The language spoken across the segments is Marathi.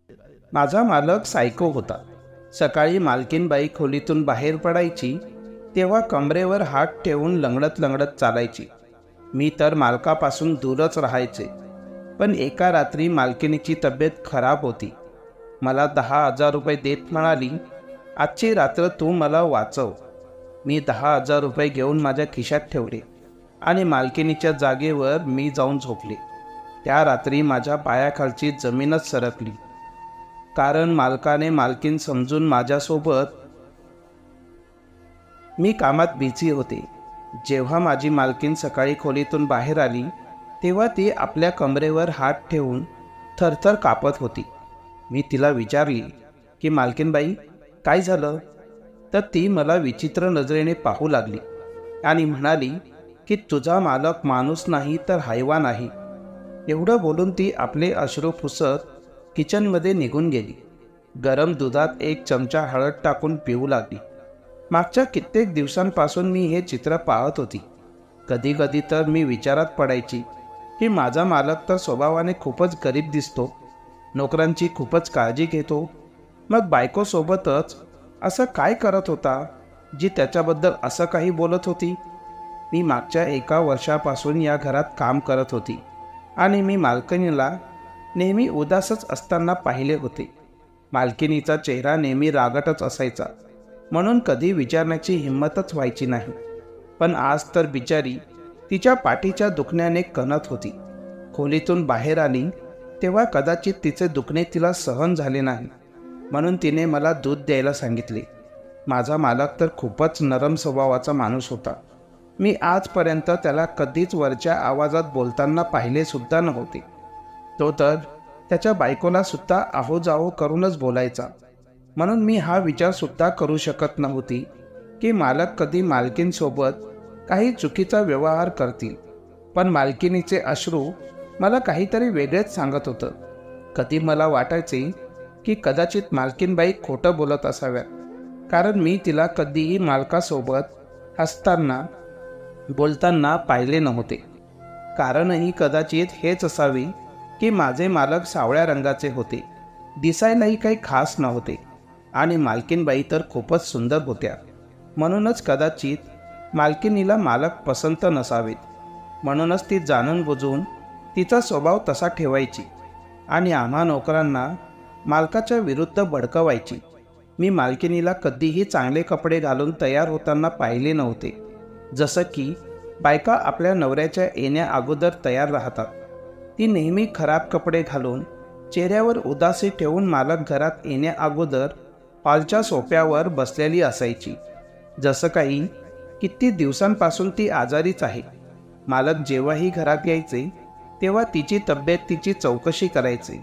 माझा मालक सायको होता. सकाळी मालकीनबाई खोलीतून बाहेर पडायची तेव्हा कमरेवर हात ठेवून लंगडत लंगडत चालायची. मी तर मालकापासून दूरच राहायचे. पण एका रात्री मालकिनीची तब्येत खराब होती. मला 10,000 रुपये देत म्हणाली, आजची रात्र तू मला वाचव. मी 10,000 रुपये घेऊन माझ्या खिशात ठेवले आणि मालकिनीच्या जागेवर मी जाऊन झोपले. त्या रात्री माझ्या पायाखालची जमीनच सरकली. कारण मालकाने मालकीन समजून माझ्यासोबत मी कामात बिझी होते. जेव्हा माझी मालकीन सकाळी खोलीतून बाहेर आली तेव्हा ती आपल्या कमरेवर हात ठेवून थरथर कापत होती. मी तिला विचारली की मालकीनबाई काय झालं? तर ती मला विचित्र नजरेने पाहू लागली आणि म्हणाली की तुझा मालक माणूस नाही तर हैवान आहे. एवढं बोलून ती आपले अश्रू पुसत किचनमध्ये निघून गेली. गरम दुधात 1 चमचा हळद टाकून पिऊ लागली. मागच्या कित्येक दिवसांपासून मी हे चित्र पाहत होती. कधी कधी तर मी विचारात पडायची की माझा मालक तर स्वभावाने खूपच गरीब दिसतो, नोकरांची खूपच काळजी घेतो, मग बायकोसोबतच असं काय करत होता जी त्याच्याबद्दल असं काही बोलत होती? मी मागच्या 1 वर्षापासून या घरात काम करत होती आणि मी मालकिनीला नेहमी उदासच असताना पाहिले होते. मालकिनीचा चेहरा नेहमी रागटच असायचा, म्हणून कधी विचारण्याची हिंमतच व्हायची नाही. पण आज तर बिचारी तिच्या पाठीच्या दुखण्याने कणत होती. खोलीतून बाहेर आली तेव्हा कदाचित तिचे दुखणे तिला सहन झाले नाही, म्हणून तिने मला दूध द्यायला सांगितले. माझा मालक तर खूपच नरम स्वभावाचा माणूस होता. मी आजपर्यंत त्याला कधीच वरच्या आवाजात बोलताना पाहिले सुद्धा नव्हते. तो तर त्याच्या बायकोला सुद्धा आहो जाहो करूनच बोलायचा, म्हणून मी हा विचार सुद्धा करू शकत नव्हती की मालक कधी मालकीणसोबत काही चुकीचा व्यवहार करतील. पण मालकिनीचे अश्रू मला काहीतरी वेगळेच सांगत होतं. कधी मला वाटायचे की कदाचित मालकीनबाई खोटं बोलत असाव्यात, कारण मी तिला कधीही मालकासोबत हसताना बोलताना पाहिले नव्हते. कारणही कदाचित हेच असावे की माझे मालक सावळ्या रंगाचे होते, दिसायलाही काही खास नव्हते आणि मालकीनबाई तर खूपच सुंदर होत्या. म्हणूनच कदाचित मालकिनीला मालक पसंत नसावेत, म्हणूनच ती जाणून बुजून तिचा स्वभाव तसा ठेवायची आणि आम्हा नोकरांना मालकाच्या विरुद्ध भडकवायची. मी मालकिनीला कधीही चांगले कपडे घालून तयार होताना पाहिले नव्हते, जसं की बायका आपल्या नवऱ्याच्या येण्या अगोदर तयार राहतात. ती नेहमी खराब कपडे घालून चेहऱ्यावर उदासी ठेवून मालक घरात येण्या अगोदर हॉलच्या सोफ्यावर बसलेली असायची, जसं काही किती दिवसांपासून ती आजारीच आहे. मालक जेव्हाही घरात यायचे तेव्हा तिची तब्येत तिची चौकशी करायचे.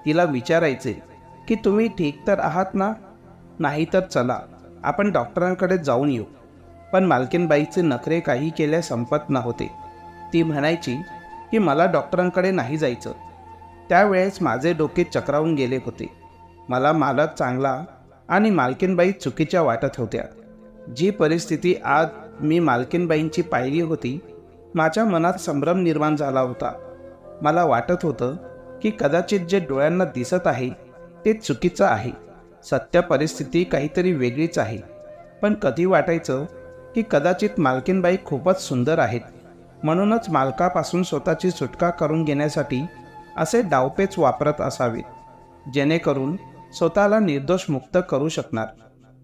तिला विचारायचे की तुम्ही ठीक तर आहात ना? नाही तर चला आपण डॉक्टरांकडे जाऊन येऊ. पण मालकीनबाईचे नखरे काही केल्या संपत नव्हते. ती म्हणायची की मला डॉक्टरांकडे नाही जायचं. त्यावेळेस माझे डोके चक्रावून गेले होते. मला मालक चांगला आणि मालकीनबाई चुकीच्या वाटत होत्या. जी परिस्थिती आज मी मालकीनबाईंची पाहिली होती, माझ्या मनात संभ्रम निर्माण झाला होता. मला वाटत होतं की कदाचित जे डोळ्यांना दिसत आहे ते चुकीचं आहे, सत्य परिस्थिती काहीतरी वेगळीच आहे. पण कधी वाटायचं की कदाचित मालकीनबाई खूपच सुंदर आहेत, म्हणूनच मालकापासून स्वतःची सुटका करून घेण्यासाठी असे डावपेच वापरत असावेत, जेणेकरून स्वतःला निर्दोष मुक्त करू शकणार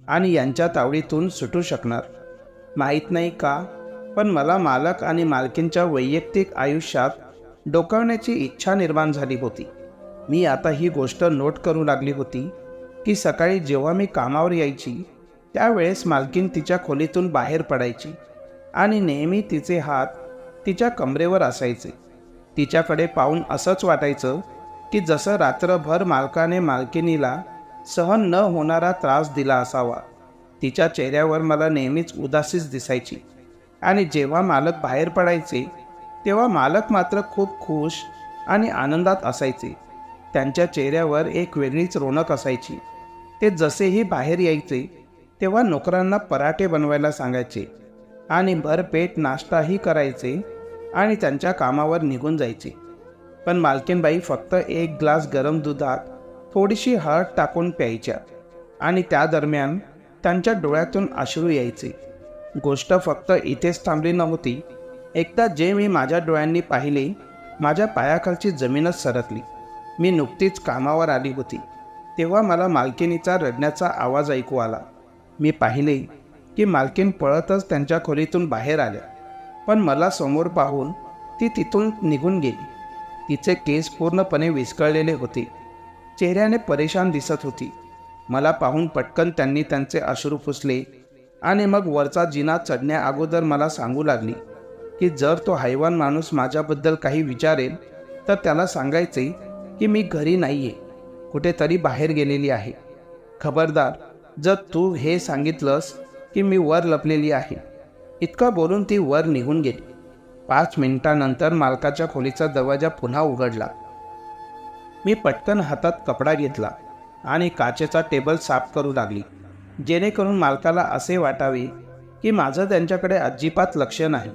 आणि यांच्या तावडीतून सुटू शकणार. माहीत नाही का, पण मला मालक आणि मालकींच्या वैयक्तिक आयुष्यात डोकावण्याची इच्छा निर्माण झाली होती. मी आता ही गोष्ट नोट करू लागली होती की सकाळी जेव्हा मी कामावर यायची त्यावेळेस मालकीन तिच्या खोलीतून बाहेर पडायची आणि नेहमी तिचे हात तिच्या कमरेवर असायचे. तिच्याकडे पाहून असंच वाटायचं की जसं रात्रभर मालकाने मालकिनीला सहन न होणारा त्रास दिला असावा. तिच्या चेहऱ्यावर मला नेहमीच उदासीच दिसायची आणि जेव्हा मालक बाहेर पडायचे तेव्हा मालक मात्र खूप खुश आणि आनंदात असायचे. त्यांच्या चेहऱ्यावर एक वेगळीच रोनक असायची. ते जसेही बाहेर यायचे तेव्हा नोकरांना पराठे बनवायला सांगायचे आणि भरपेट नाश्ताही करायचे आणि त्यांच्या कामावर निघून जायचे. पण मालकीनबाई फक्त 1 ग्लास गरम दुधात थोडीशी हळद टाकून प्यायच्या आणि त्या दरम्यान त्यांच्या डोळ्यातून अश्रू यायचे. गोष्ट फक्त इथेच थांबली नव्हती. एकदा जे मी माझ्या डोळ्यांनी पाहिले, माझ्या पायाखालची जमीनच सरकली. मी नुकतीच कामावर आली होती तेव्हा मला मालकिनीचा रडण्याचा आवाज ऐकू आला. मी पाहिले की मालकीन पळतच त्यांच्या खोलीतून बाहेर आल्या, पण मला समोर पाहून ती तिथून निघून गेली. तिचे केस पूर्णपणे विस्कळलेले होते, चेहऱ्याने परेशान दिसत होती. मला पाहून पटकन त्यांनी त्यांचे अश्रू पुसले आणि मग वरचा जिना चढण्या अगोदर मला सांगू लागली की जर तो हैवान माणूस माझ्याबद्दल काही विचारेल तर त्याला सांगायचे की मी घरी नाहीये, कुठेतरी बाहेर गेलेली आहे. खबरदार जर तू हे सांगितलंस की मी वर लपलेली आहे. इतकं बोलून ती वर निघून गेली. 5 मिनिटांनंतर मालकाच्या खोलीचा दरवाजा पुन्हा उघडला. मी पटकन हातात कपडा घेतला आणि काचेचा टेबल साफ करू लागली, जेणेकरून मालकाला असे वाटावे की माझं त्यांच्याकडे अजिबात लक्ष नाही.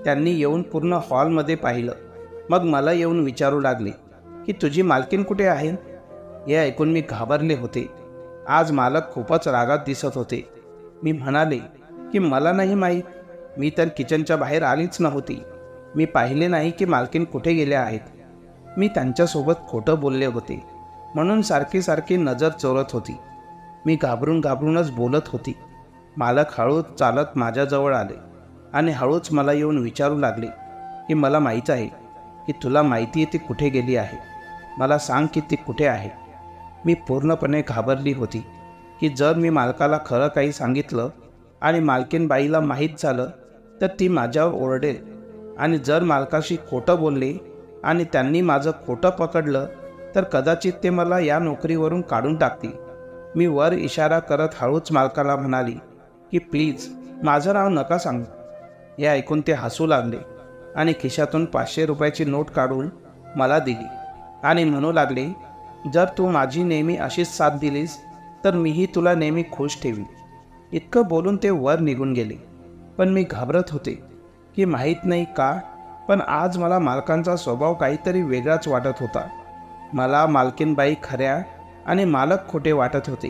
त्यांनी येऊन पूर्ण हॉलमध्ये पाहिलं. मग मला येऊन विचारू लागले की तुझी मालकीन कुठे आहे. हे ऐकून मी घाबरले होते. आज मालक खूपच रागात दिसत होते. मी म्हणाले की मला नाही माहीत, मी तर किचनच्या बाहेर आलीच नव्हती. मी पाहिले नाही की मालकीन कुठे गेल्या आहेत. मी त्यांच्यासोबत खोटं बोलले होते म्हणून सारखी सारखी नजर चोरत होती. मी घाबरूनच बोलत होती. मालक हळूच चालत माझ्याजवळ आले आणि हळूच मला येऊन विचारू लागले की मला माहीत आहे की तुला माहिती आहे ती कुठे गेली आहे. मला सांग की ती कुठे आहे. मी पूर्णपणे घाबरली होती की जर मी मालकाला खरं काही सांगितलं आणि मालकीन बाईला माहीत झालं तर ती माझ्यावर ओरडेल, आणि जर मालकाशी खोटं बोलले आणि त्यांनी माझं खोटं पकडलं तर कदाचित ते मला या नोकरीवरून काढून टाकतील. मी वर इशारा करत हळूच मालकाला म्हणाली की प्लीज माझं नाव नका सांगू. हे ऐकून ते हसू लागले आणि खिशातून 500 रुपयाची नोट काढून मला दिली आणि म्हणू लागले, जर तू माझी नेहमी अशीच साथ दिलीस तर मीही तुला नेहमी खुश ठेवीन. इतकं बोलून ते वर निघून गेले. पण मी घाबरत होते की माहीत नाही का, पण आज मला मालकांचा स्वभाव काहीतरी वेगळाच वाटत होता. मला मालकीनबाई खऱ्या आणि मालक खोटे वाटत होते.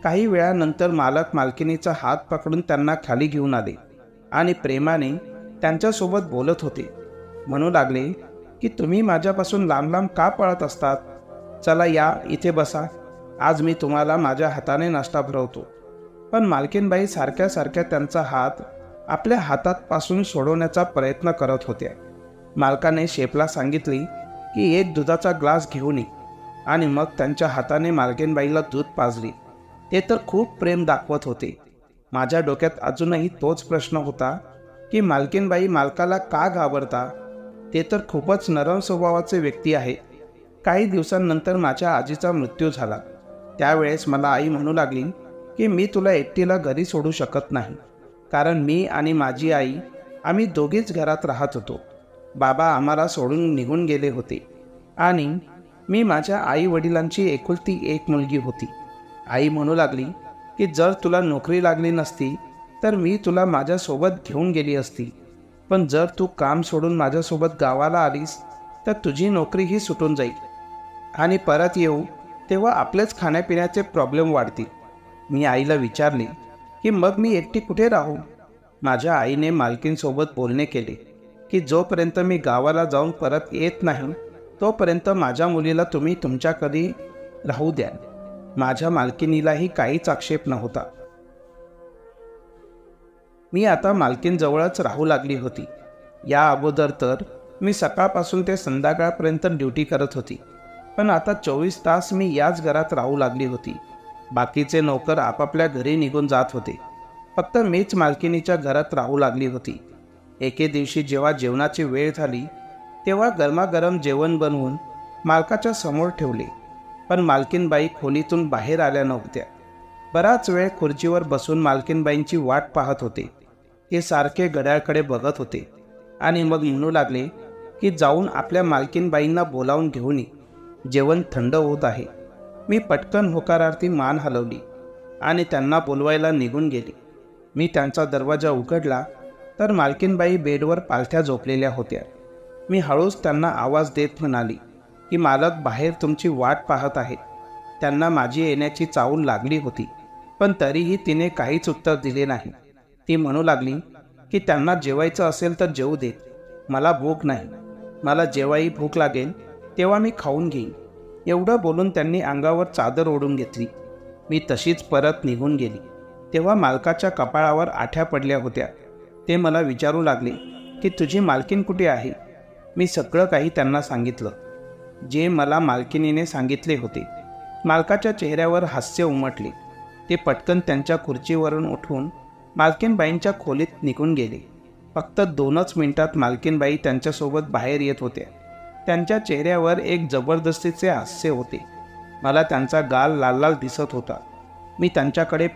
काही वेळानंतर मालक मालकिनीचा हात पकडून त्यांना खाली घेऊन आले आणि प्रेमाने त्यांच्यासोबत बोलत होते. म्हणू लागले की तुम्ही माझ्यापासून लांब लांब का पळत असतात. चला या इथे बसा, आज मी तुम्हाला माझ्या हाताने नाश्ता भरवतो. पण मालकीनबाई सारख्या सारख्या त्यांचा हात आपल्या हातापासून सोडवण्याचा प्रयत्न करत होत्या. मालकाने शेफला सांगितले की एक दुधाचा ग्लास घेऊन ये आणि मग त्यांच्या हाताने मालकीनबाईला दूध पाजले. ते तर खूप प्रेम दाखवत होते. माझ्या डोक्यात अजूनही तोच प्रश्न होता की मालकीनबाई मालकाला का घाबरता. ते तर खूपच नरम स्वभावाचे व्यक्ती आहेत. काही दिवसांनंतर माझ्या आजीचा मृत्यू झाला. त्यावेळेस मला आई म्हणू लागली की मी तुला एकटीला घरी सोडू शकत नाही, कारण मी आणि माझी आई आम्ही दोघीच घरात राहत होतो. बाबा आम्हाला सोडून निघून गेले होते आणि मी माझ्या आई वडिलांची एकुलती एक मुलगी होती. आई म्हणू लागली की जर तुला नोकरी लागली नसती तर मी तुला माझ्यासोबत घेऊन गेली असती, पण जर तू काम सोडून माझ्यासोबत गावाला आलीस तर तुझी नोकरीही सुटून जाईल आणि परत येऊ तेव्हा आपलेच खाण्यापिण्याचे प्रॉब्लेम वाढतील. मी आईला विचारले की मग मी एकटी कुठे राहू. माझ्या आईने मालकीनसोबत बोलणे केले की जोपर्यंत मी गावाला जाऊन परत येत नाही तोपर्यंत माझ्या मुलीला तुम्ही तुमच्याकडे राहू द्या. माझ्या मालकिनीलाही काहीच आक्षेप नव्हता. मी आता मालकीनजवळच राहू लागली होती. या अगोदर तर मी सकाळपासून ते संध्याकाळपर्यंत ड्युटी करत होती, पण आता 24 तास मी याच घरात राहू लागली होती. बाकीचे नोकर आपापल्या घरी निघून जात होते. फक्त मीच मालकिनीच्या घरात राहू लागली होती. एके दिवशी जेव्हा जेवणाची वेळ झाली तेव्हा गरमागरम जेवण बनवून मालकाच्या समोर ठेवले, पण मालकीनबाई खोलीतून बाहेर आल्या नव्हत्या. बराच वेळ खुर्चीवर बसून मालकीनबाईंची वाट पाहत होते. ते सारखे घड्याळकडे बघत होते आणि मग म्हणू लागले की जाऊन आपल्या मालकीनबाईंना बोलावून घेऊन ये, जेवण थंड होत आहे. मी पटकन होकारार्थी मान हलवली आणि त्यांना बोलवायला निघून गेली. मी त्यांचा दरवाजा उघडला तर मालकीनबाई बेडवर पालथ्या झोपलेल्या होत्या. मी हळूच त्यांना आवाज देत म्हणाली की मालक बाहेर तुमची वाट पाहत आहेत. त्यांना माझी येण्याची चाहूल लागली होती, पण तरीही तिने काहीच उत्तर दिले नाही. ती म्हणू लागली की त्यांना जेवायचं असेल तर जेवू देत, मला भूक नाही. मला जेव्हाही भूक लागेल तेव्हा मी खाऊन घेईन. एवढं बोलून त्यांनी अंगावर चादर ओढून घेतली. मी तशीच परत निघून गेली. तेव्हा मालकाच्या कपाळावर आठ्या पडल्या होत्या. ते मला विचारू लागले की तुझी मालकीण कुठे आहे. मी सगळं काही त्यांना सांगितलं, जे मला मालकिनीने सांगितले होते. मालकाच्या चेहऱ्यावर हास्य उमटले. ते पटकन त्यांच्या खुर्चीवरून उठून मालकीनबाईंच्या खोलीत निघून गेले. फक्त 2च मिनिटात मालकीनबाई त्यांच्यासोबत बाहेर येत होत्या. त्यांच्या चेहऱ्यावर एक जबरदस्तीचे हास्य होते. मला त्यांचा गाल लाल लाल दिसत होता. मी त्यांच्याकडे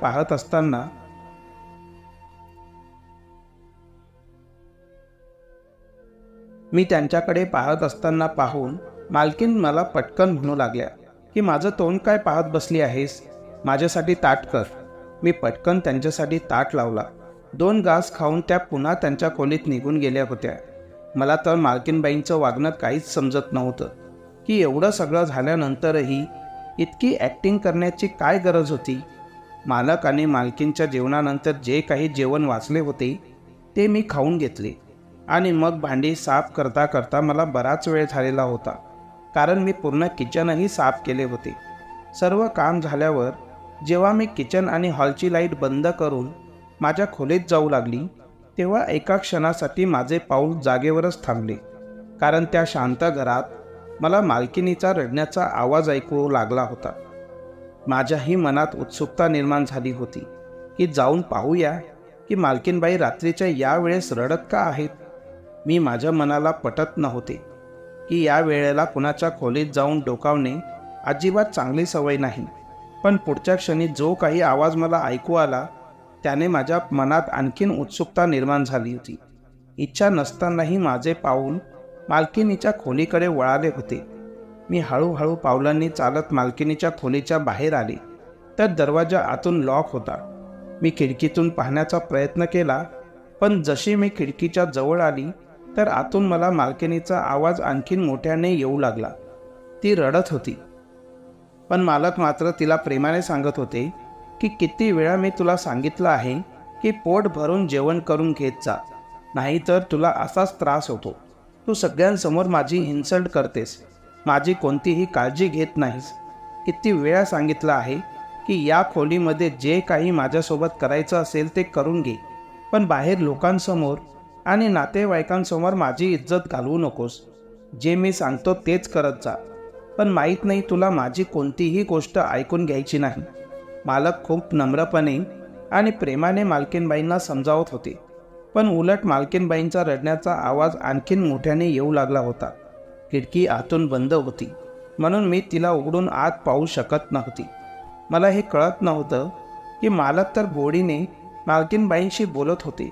पाहत असताना पाहून मालकीन मला पटकन म्हणू लागल्या की माझं तोंड काय पाहत बसली आहेस, माझ्यासाठी ताट कर. मी पटकन त्यांच्यासाठी ताट लावला. 2 घास खाऊन त्या पुन्हा त्यांच्या खोलीत निघून गेल्या होत्या. मला तर मालकीनबाईंचं वागणं काहीच समजत नव्हतं की एवढं सगळं झाल्यानंतरही इतकी ॲक्टिंग करण्याची काय गरज होती. मालक आणि मालकींच्या जेवणानंतर जे काही जेवण वाचले होते ते मी खाऊन घेतले आणि मग भांडी साफ करता करता मला बराच वेळ झालेला होता, कारण मी पूर्ण किचनही साफ केले होते. सर्व काम झाल्यावर जेव्हा मी किचन आणि हॉलची लाईट बंद करून माझ्या खोलीत जाऊ लागली तेव्हा एका क्षणासाठी माझे पाऊल जागेवरच थांबले, कारण त्या शांत घरात मला मालकिनीचा रडण्याचा आवाज ऐकू लागला होता. माझ्याही मनात उत्सुकता निर्माण झाली होती की जाऊन पाहूया की मालकीनबाई रात्रीच्या या वेळेस रडत का आहेत. मी माझ्या मनाला पटत नव्हते की या वेळेला कुणाच्या खोलीत जाऊन डोकावणे अजिबात चांगली सवय नाही. पण पुढच्या क्षणी जो काही आवाज मला ऐकू आला त्याने माझ्या मनात आणखीन उत्सुकता निर्माण झाली होती. इच्छा नसतानाही माझे पाऊल मालकिनीच्या खोलीकडे वळाले होते. मी हळूहळू पावलांनी चालत मालकिनीच्या खोलीच्या बाहेर आले तर दरवाजा आतून लॉक होता. मी खिडकीतून पाहण्याचा प्रयत्न केला, पण जशी मी खिडकीच्या जवळ आली तर आतून मला मालकिनीचा आवाज आणखीन मोठ्याने येऊ लागला. ती रडत होती, पण मालक मात्र तिला प्रेमाने सांगत होते की किती वेळा मी तुला सांगितलं आहे की पोट भरून जेवण करून घेत जा, नाहीतर तुला असाच त्रास होतो. तू सगळ्यांसमोर माझी इन्सल्ट करतेस, माझी कोणतीही काळजी घेत नाहीस. किती वेळा सांगितलं आहे की या खोलीमध्ये जे काही माझ्यासोबत करायचं असेल ते करून घे, पण बाहेर लोकांसमोर आणि नातेवाईकांसमोर माझी इज्जत घालवू नकोस. जे मी सांगतो तेच करत जा, पण माहीत नाही तुला माझी कोणतीही गोष्ट ऐकून घ्यायची नाही. मालक खूप नम्रपणे आणि प्रेमाने मालकीनबाईंना समजावत होते, पण उलट मालकीनबाईंचा रडण्याचा आवाज आणखीन मोठ्याने येऊ लागला होता. खिडकी आतून बंद होती, म्हणून मी तिला उघडून आत पाहू शकत नव्हती. मला हे कळत नव्हतं की मालक तर गोडीने मालकीनबाईंशी बोलत होते.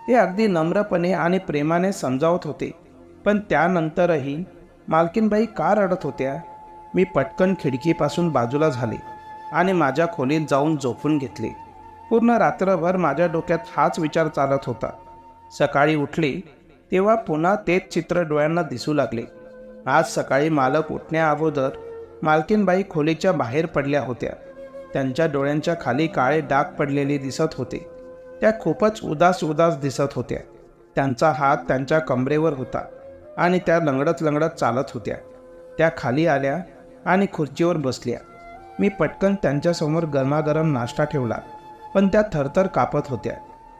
ते अगदी नम्रपणे आणि प्रेमाने समजावत होते, पण त्यानंतरही मालकीनबाई का रडत होत्या. मी पटकन खिडकीपासून बाजूला झाले आणि माझ्या खोलीत जाऊन झोपून घेतले. पूर्ण रात्रभर माझ्या डोक्यात हाच विचार चालत होता. सकाळी उठले तेव्हा पुन्हा तेच चित्र डोळ्यांना दिसू लागले. आज सकाळी मालक उठण्या अगोदर मालकीनबाई खोलीच्या बाहेर पडल्या होत्या. त्यांच्या डोळ्यांच्या खाली काळे डाग पडलेले दिसत होते. त्या खूपच उदास दिसत होत्या. त्यांचा हात त्यांच्या कमरेवर होता आणि त्या लंगडत लंगडत चालत होत्या. त्या खाली आल्या आणि खुर्चीवर बसल्या. मी पटकन त्यांच्यासमोर गरमागरम नाश्ता ठेवला, पण त्या थरथर कापत होत्या.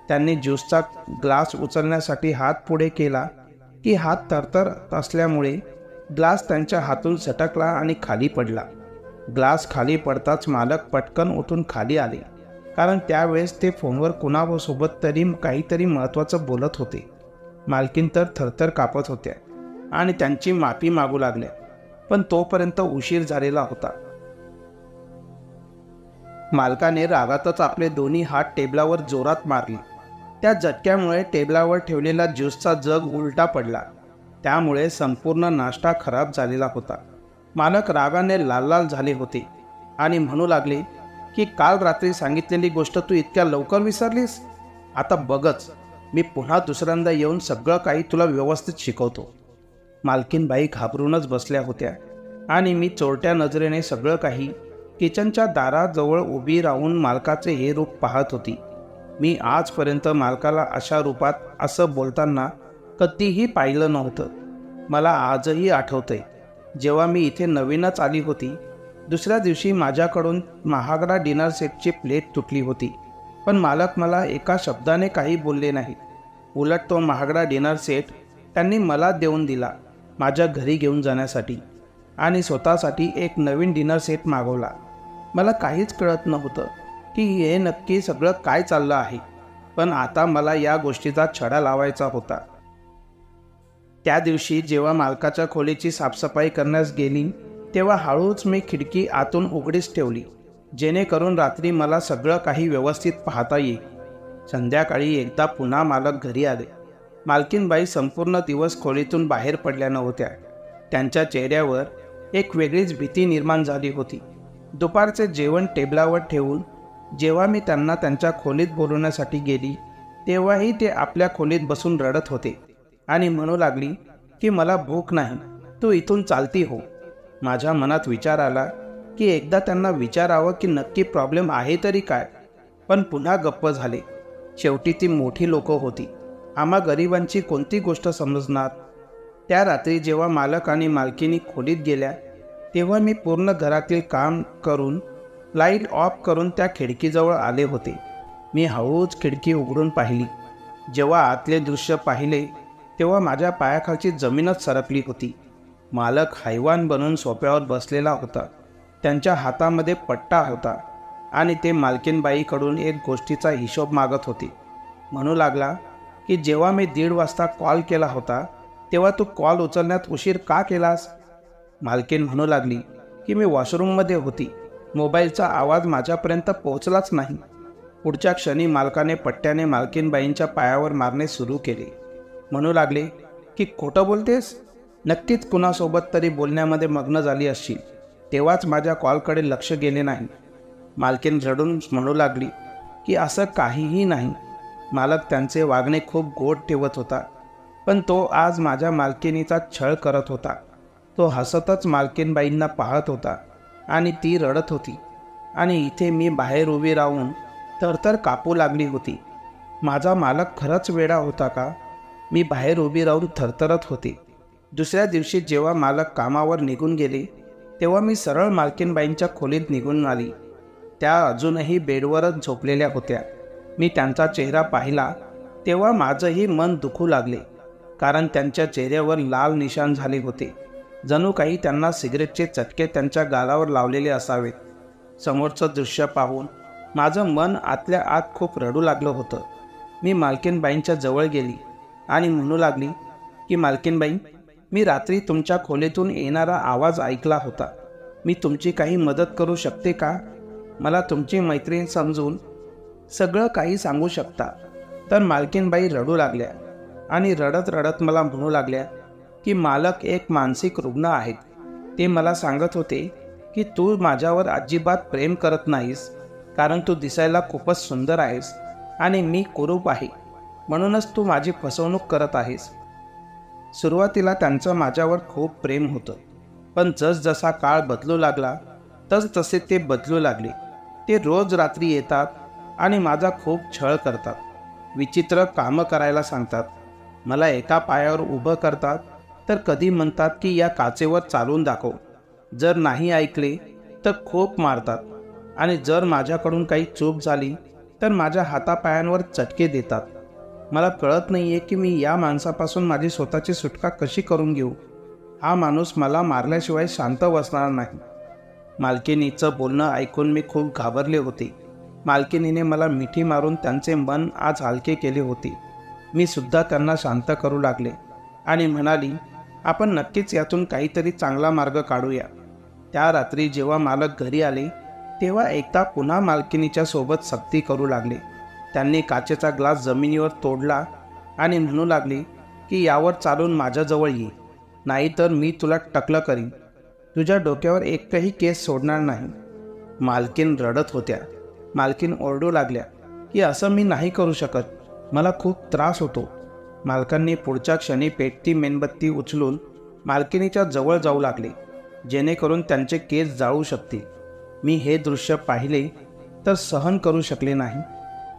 त्यांनी ज्यूसचा ग्लास उचलण्यासाठी हात पुढे केला की हात थरथर असल्यामुळे ग्लास त्यांच्या हातून सटकला आणि खाली पडला. ग्लास खाली पडताच मालक पटकन उठून खाली आले, कारण त्यावेळेस ते फोनवर कुणासोबत तरी काहीतरी महत्त्वाचं बोलत होते. मालकीन तर थरथर कापत होत्या आणि त्यांची माफी मागू लागल्या, पण तोपर्यंत उशीर झालेला होता. मालकाने रागातच आपले दोन्ही हात टेबलावर जोरात मारले. त्या झटक्यामुळे टेबलावर ठेवलेला ज्यूसचा जग उलटा पडला. त्यामुळे संपूर्ण नाश्ता खराब झालेला होता. मालक रागाने लाल लाल झाले होते आणि म्हणू लागले की काल रात्री सांगितलेली गोष्ट तू इतक्या लवकर विसरलीस. आता बघच, मी पुन्हा दुसऱ्यांदा येऊन सगळं काही तुला व्यवस्थित शिकवतो. मालकीनबाई घाबरूनच बसल्या होत्या आणि मी चोरट्या नजरेने सगळं काही किचनच्या दाराजवळ उभी राहून मालकाचे हे रूप पाहत होती. मी आजपर्यंत मालकाला अशा रूपात असं बोलताना कधीही पाहिलं नव्हतं. मला आजही आठवतंय, जेव्हा मी इथे नवीनच आली होती, दुसऱ्या दिवशी माझ्याकडून महागडा डिनर सेटची प्लेट तुटली होती. पण मालक मला एका शब्दाने काही बोलले नाही. उलट तो महागडा डिनर सेट त्यांनी मला देऊन दिला माझ्या घरी घेऊन जाण्यासाठी, आणि स्वतःसाठी एक नवीन डिनर सेट मागवला. मला काहीच कळत नव्हतं की हे नक्की सगळं काय चाललं आहे, पण आता मला या गोष्टीचा छडा लावायचा होता. त्या दिवशी जेव्हा मालकाच्या खोलीची साफसफाई करण्यास गेली, तेव्हा हळूच मी खिडकी आतून उघडीच ठेवली, जेणेकरून रात्री मला सगळं काही व्यवस्थित पाहता येईल. संध्याकाळी एकदा पुन्हा मालक घरी आले. मालकीनबाई संपूर्ण दिवस खोलीतून बाहेर पडल्या नव्हत्या. त्यांच्या चेहऱ्यावर एक वेगळीच भीती निर्माण झाली होती. दुपारचे जेवण टेबलावर ठेवून जेव्हा मी त्यांना त्यांच्या खोलीत बोलवण्यासाठी गेली, तेव्हाही ते आपल्या खोलीत बसून रडत होते आणि म्हणू लागली की मला भूक नाही, तू इथून चालती हो. माझ्या मनात विचार आला की एकदा त्यांना विचारावं की नक्की प्रॉब्लेम आहे तरी काय, पण पुन्हा गप्प झाले. शेवटी ती मोठी लोकं होती, आम्हा गरिबांची कोणती गोष्ट समजणार. त्या रात्री जेव्हा मालक आणि मालकीनी खोलीत गेल्या, तेव्हा मी पूर्ण घरातील काम करून लाईट ऑफ करून त्या खिडकीजवळ आले होते. मी हळूच खिडकी उघडून पाहिली. जेव्हा आतले दृश्य पाहिले, तेव्हा माझ्या पायाखालची जमीनच सरकली होती. मालक हैवान बनून सोफ्यावर बसलेला होता. त्यांच्या हातामध्ये पट्टा होता आणि ते मालकीनबाईकडून एक गोष्टीचा हिशोब मागत होते. म्हणू लागला की जेव्हा मी 1:30 वाजता कॉल केला होता, तेव्हा तू कॉल उचलण्यात उशीर का केलास? मालकीन म्हणू लागली की मी वॉशरूममध्ये होती, मोबाईलचा आवाज माझ्यापर्यंत पोहोचलाच नाही. पुढच्या क्षणी मालकाने पट्ट्याने मालकीनबाईंच्या पायावर मारणे सुरू केले. म्हणू लागले की खोटं बोलतेस, नक्कीच कुणासोबत तरी बोलण्यामध्ये मग्न झाली असशील, तेव्हाच माझ्या कॉलकडे लक्ष गेले नाही. मालकीन रडून म्हणू लागली की असं काहीही नाही. मालक त्यांचे वागणे खूप गोड ठेवत होता, पण तो आज माझ्या मालकिनीचा छळ करत होता. तो हसतच मालकीनबाईंना पाहत होता आणि ती रडत होती, आणि इथे मी बाहेर उभी राहून थरथर कापू लागली होती. माझा मालक खरंच वेडा होता का? मी बाहेर उभी राहून थरथरत होते. दुसऱ्या दिवशी जेव्हा मालक कामावर निघून गेले, तेव्हा मी सरळ मालकीनबाईंच्या खोलीत निघून आली. त्या अजूनही बेडवरच झोपलेल्या होत्या. मी त्यांचा चेहरा पाहिला तेव्हा माझंही मन दुखू लागले, कारण त्यांच्या चेहऱ्यावर लाल निशाण झाले होते, जणू काही त्यांना सिगरेटचे चटके त्यांच्या गालावर लावलेले असावेत. समोरचं दृश्य पाहून माझं मन आतल्या आत खूप रडू लागलं होतं. मी मालकीनबाईंच्या जवळ गेली आणि म्हणू लागली की मालकीनबाई, मी रात्री तुमच्या खोलीतून येणारा आवाज ऐकला होता. मी तुमची काही मदत करू शकते का? मला तुमची मैत्रीण समजून सगळं काही सांगू शकता. तर मालकीनबाई रडू लागल्या आणि रडत रडत मला म्हणू लागल्या की मालक एक मानसिक रुग्ण आहेत. ते मला सांगत होते की तू माझ्यावर अजिबात प्रेम करत नाहीस, कारण तू दिसायला खूपच सुंदर आहेस आणि मी कुरूप आहे, म्हणूनच तू माझी फसवणूक करत आहेस. सुरुवातीला त्यांचं माझ्यावर खूप प्रेम होतं, पण जसजसा काळ बदलू लागला तसतसे ते बदलू लागले. ते रोज रात्री येतात आणि माझा खूप छळ करतात. विचित्र कामं करायला सांगतात. मला एका पायावर उभं करतात, तर कधी म्हणतात की या काचेवर चालून दाखव. जर नाही ऐकले तर खूप मारतात, आणि जर माझ्याकडून काही चूक झाली तर माझ्या हातापायांवर चटके देतात. मला कळत नाही आहे की मी या माणसापासून माझी स्वतःची सुटका कशी करून घेऊ. हा माणूस मला मारल्याशिवाय शांत बसणार नाही. मालकिनीचं बोलणं ऐकून मी खूप घाबरले होते. मालकिनीने मला मिठी मारून त्यांचे मन आज हलके केले होते. मी सुद्धा त्यांना शांत करू लागले आणि म्हणाली, आपण नक्कीच यातून काहीतरी चांगला मार्ग काढूया. त्या रात्री जेव्हा मालक घरी आले, तेव्हा एकदा पुन्हा मालकिनीच्या सोबत सक्ती करू लागले. त्यांनी काचेचा ग्लास जमिनीवर तोडला आणि म्हणू लागले की यावर चालून माझ्याजवळ ये, नाहीतर मी तुला टकलं करीन. तुझ्या डोक्यावर एकही केस सोडणार नाही. मालकीन रडत होत्या. मालकीन ओरडू लागल्या की असं मी नाही करू शकत, मला खूप त्रास होतो. मालकांनी पुढच्या क्षणी पेटती मेणबत्ती उचलून मालकिनीच्या जवळ जाऊ लागले, जेणेकरून त्यांचे केस जाळू शकतील. मी हे दृश्य पाहिले तर सहन करू शकले नाही.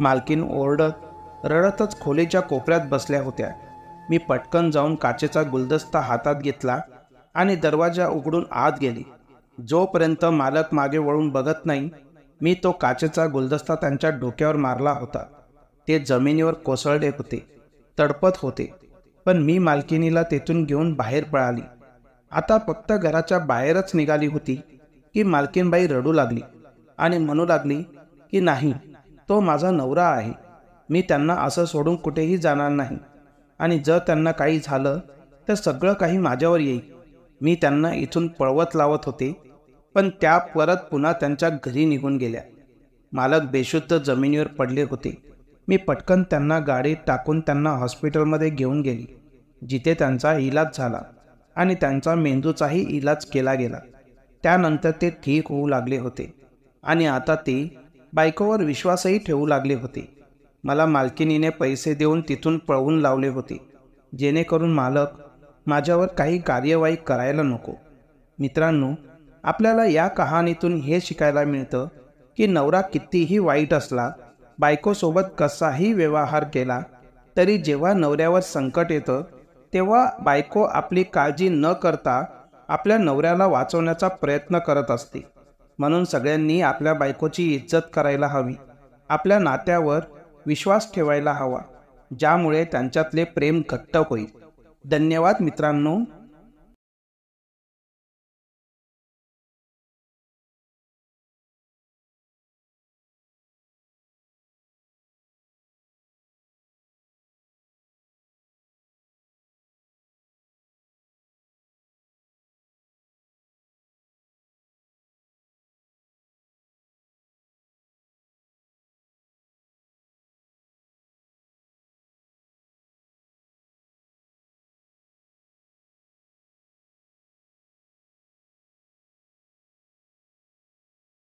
मालकीन ओरडत रडतच खोलीच्या कोपऱ्यात बसल्या होत्या. मी पटकन जाऊन काचेचा गुलदस्ता हातात घेतला आणि दरवाजा उघडून आत गेले. जोपर्यंत मालक मागे वळून बघत नाही, मी तो काचेचा गुलदस्ता त्यांच्या डोक्यावर मारला होता. ते जमिनीवर कोसळले होते, तडपत होते. पण मी मालकिनीला तेथून घेऊन बाहेर पळाली. आता फक्त घराच्या बाहेरच निघाली होती की मालकीनबाई रडू लागली आणि म्हणू लागली की नाही, तो माझा नवरा आहे. मी त्यांना असं सोडून कुठेही जाणार नाही आणि जर त्यांना काही झालं तर सगळं काही माझ्यावर येईल. मी त्यांना इथून पळवत लावत होते, पण त्या परत पुन्हा त्यांच्या घरी निघून गेल्या. मालक बेशुद्ध जमिनीवर पडले होते. मी पटकन त्यांना गाडीत टाकून त्यांना हॉस्पिटलमध्ये घेऊन गेली, जिथे त्यांचा इलाज झाला आणि त्यांचा मेंदूचाही इलाज केला गेला. त्यानंतर ते ठीक होऊ लागले होते आणि आता ते बायकोवर विश्वासही ठेवू लागले होते. मला मालकिनीने पैसे देऊन तिथून पळवून लावले होते, जेणेकरून मालक माझ्यावर काही कार्यवाही करायला नको. मित्रांनो, आपल्याला या कहाणीतून हे शिकायला मिळतं की नवरा कितीही वाईट असला, बायकोसोबत कसाही व्यवहार केला तरी जेव्हा नवऱ्यावर संकट येतं तेव्हा बायको आपली काळजी न करता आपल्या नवऱ्याला वाचवण्याचा प्रयत्न करत असते. म्हणून सगळ्यांनी आपल्या बायकोची इज्जत करायला हवी, आपल्या नात्यावर विश्वास ठेवायला हवा, ज्यामुळे त्यांच्यातले प्रेम घट्ट होईल. धन्यवाद मित्रांनो.